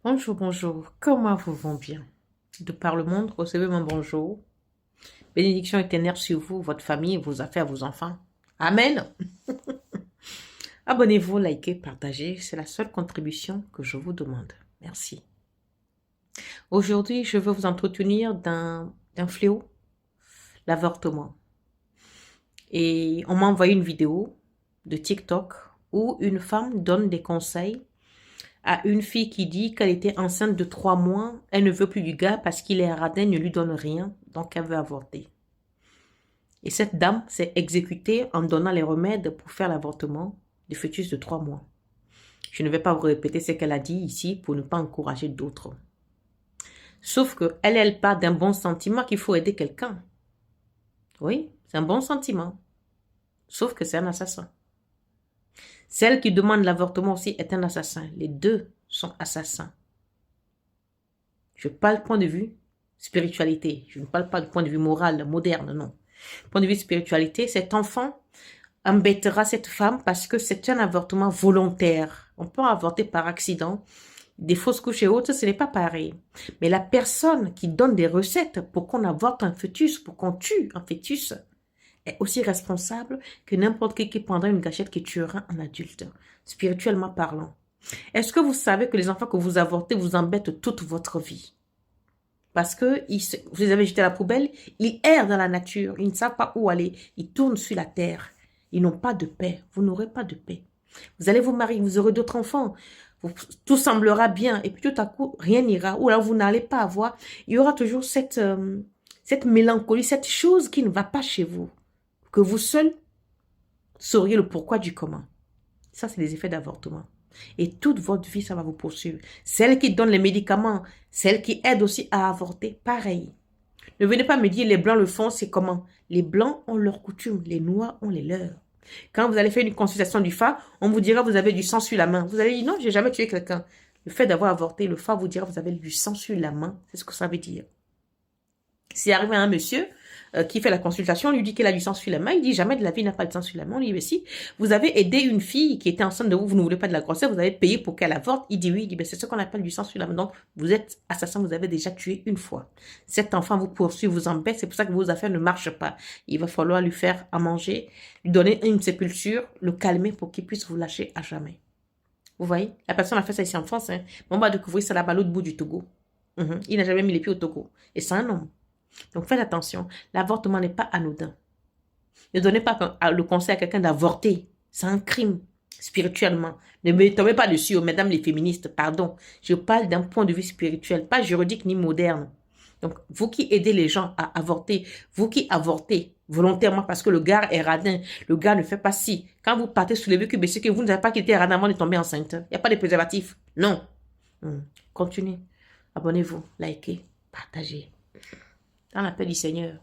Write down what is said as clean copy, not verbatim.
Bonjour, bonjour. Comment vous vont bien? De par le monde, recevez mon bonjour. Bénédiction éternelle sur vous, votre famille, vos affaires, vos enfants. Amen. Abonnez-vous, likez, partagez. C'est la seule contribution que je vous demande. Merci. Aujourd'hui, je veux vous entretenir d'un fléau, l'avortement. Et on m'a envoyé une vidéo de TikTok où une femme donne des conseils à une fille qui dit qu'elle était enceinte de 3 mois, elle ne veut plus du gars parce qu'il est radin, ne lui donne rien, donc elle veut avorter. Et cette dame s'est exécutée en donnant les remèdes pour faire l'avortement du fœtus de 3 mois. Je ne vais pas vous répéter ce qu'elle a dit ici pour ne pas encourager d'autres. Sauf que elle part d'un bon sentiment qu'il faut aider quelqu'un. Oui, c'est un bon sentiment. Sauf que c'est un assassin. Celle qui demande l'avortement aussi est un assassin. Les deux sont assassins. Je parle du point de vue spiritualité. Je ne parle pas du point de vue moral, moderne, non. Point de vue spiritualité, cet enfant embêtera cette femme parce que c'est un avortement volontaire. On peut avorter par accident. Des fausses couches et autres, ce n'est pas pareil. Mais la personne qui donne des recettes pour qu'on avorte un fœtus, pour qu'on tue un fœtus, est aussi responsable que n'importe qui prendra une gâchette qui tuera un adulte, spirituellement parlant. Est-ce que vous savez que les enfants que vous avortez vous embêtent toute votre vie? Parce que vous les avez jetés à la poubelle, ils errent dans la nature, ils ne savent pas où aller, ils tournent sur la terre. Ils n'ont pas de paix, vous n'aurez pas de paix. Vous allez vous marier, vous aurez d'autres enfants, tout semblera bien, et puis tout à coup, rien n'ira, ou alors vous n'allez pas avoir, il y aura toujours cette mélancolie, cette chose qui ne va pas chez vous, que vous seul sauriez le pourquoi du comment. Ça, c'est les effets d'avortement. Et toute votre vie, ça va vous poursuivre. Celle qui donne les médicaments, celle qui aide aussi à avorter, pareil. Ne venez pas me dire les blancs le font, c'est comment? Les blancs ont leurs coutumes, les noirs ont les leurs. Quand vous allez faire une consultation du FA, on vous dira vous avez du sang sur la main. Vous allez dire non, j'ai jamais tué quelqu'un. Le fait d'avoir avorté, le FA vous dira vous avez du sang sur la main. C'est ce que ça veut dire. C'est arrivé à un monsieur qui fait la consultation, on lui dit qu'il a du sang sur la main, il dit jamais de la vie n'a pas de sang sur la main, on lui dit mais si, vous avez aidé une fille qui était enceinte de vous, vous ne voulez pas de la grossesse, vous avez payé pour qu'elle avorte, il dit oui, il dit ben, c'est ce qu'on appelle du sang sur la main, donc vous êtes assassin, vous avez déjà tué une fois. Cet enfant vous poursuit, vous embête, c'est pour ça que vos affaires ne marchent pas. Il va falloir lui faire à manger, lui donner une sépulture, le calmer pour qu'il puisse vous lâcher à jamais. Vous voyez, la personne a fait ça ici en France, hein. On va découvrir ça là-bas à l'autre bout du Togo. Il n'a jamais mis les pieds au Togo. Et c'est un homme. Donc faites attention, l'avortement n'est pas anodin. Ne donnez pas le conseil à quelqu'un d'avorter. C'est un crime, spirituellement. Ne me tombez pas dessus, mesdames les féministes, pardon. Je parle d'un point de vue spirituel, pas juridique ni moderne. Donc, vous qui aidez les gens à avorter, vous qui avortez volontairement parce que le gars est radin, le gars ne fait pas ci. Quand vous partez sous les véhicules, c'est que vous n'avez pas quitté radin avant de tomber enceinte. Il n'y a pas de préservatif. Non. Continuez. Abonnez-vous, likez, partagez. Dans la paix du Seigneur.